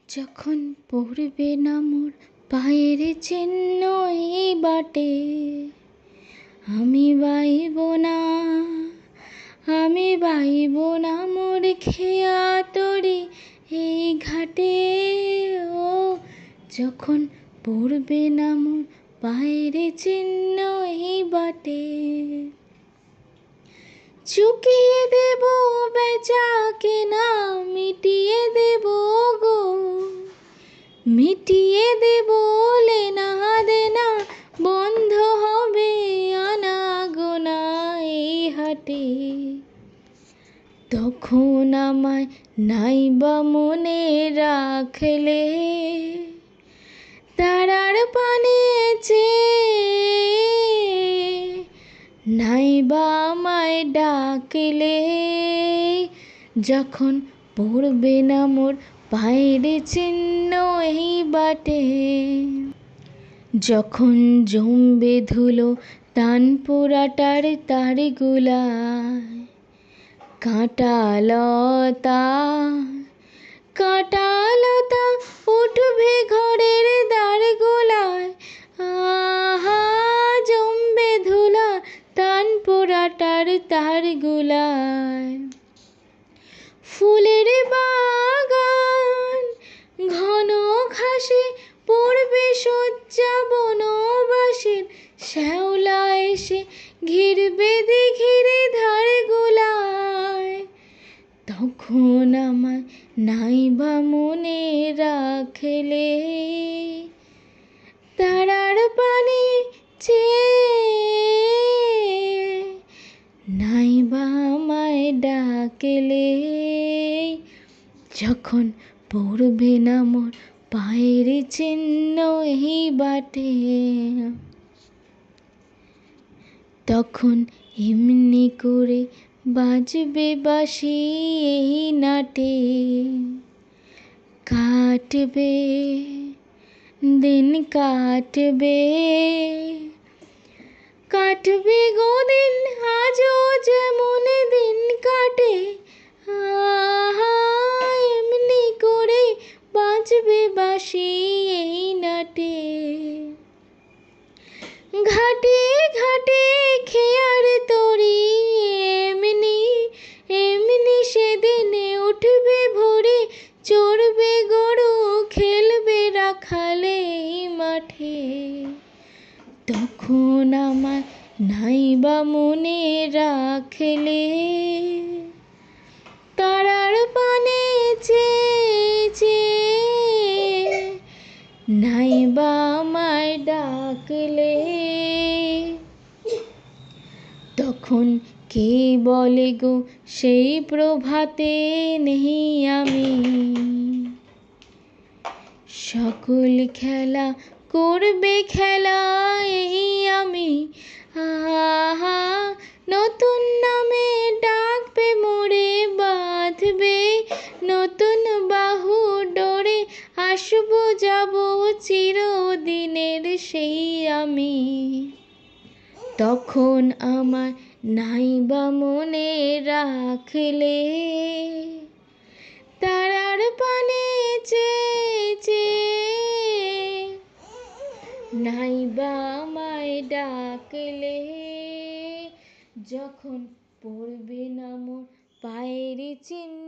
যখন পড়বে না মোর পায়ের চিহ্ন এই বাটে, আমি বাইব না, আমি বাইব না মোর খেয়া তরি এই ঘাটে। ও যখন পড়বে না মোর পায়ের চিহ্ন এই বাটে, চুকিয়ে দেব বেচা কেনা, মিটিয়ে দেব গো, মিটিয়ে দেব লেনা দেনা, বন্ধ হবে আনা গোনা এই হাটে। তখন আমায় নাইবা মনে রাখলে, তারার পানে চেয়ে নাইবা আমায় ডাকলে। যখন পড়বে না মোর পায়ের চিহ্ন এই বাটে, যখন জমবে ধুলো তান পোড়াটার তারগুলায়, কাঁটালতা কাঁটালতা উঠবে ঘরের দ্বারগুলায়। আহা জমবে ধুলা তান পোড়াটার তারগুলায়। ফুলের বাগান ঘন ঘাসে পড়বে শয্যা বনবাসীর, শ্যাওলা এসে ঘিরবে দিঘির ধারগুলায়। তখন আমায় নাইবা মনে রাখলে, তারার পানে চেয়ে নাইবা আমায় ডাকলে। যখন পড়বে না মোর পায়ের চিহ্ন এই বাটে, তখন এমনি করে বাজবে বাঁশি এই নাটে। কাটবে দিন কাটবে, কাটবে গো দিন আজও যেমন দিন কাটে। আহা এমনি করে বাজবে বাঁশি এই নাটে। ঘাটে ঘাটে খেয়ার তরি এমনি এমনি সেদিনে উঠবে ভোরে, চড়বে গরু খেলবে রাখালে মাঠে। তখন আমার নাইবা মনে রাখলে, তারার পানে চেয়ে নাইবা আমায় ডাকলে। তখন কে বলে গো সেই প্রভাতে নেই আমি, সকল খেলা করবে খেলা এই আমি। আহা নতুন নামে ডাকবে মোরে, বাঁধবে নতুন বাহু ডোরে, আসবো যাব চিরদিনের সেই আমি। তখন আমার নাইবা মনে রাখলে, তারার পানে চেয়ে নাইবা আমায় ডাকলে। যখন পড়বে না মোর পায়ের চিহ্ন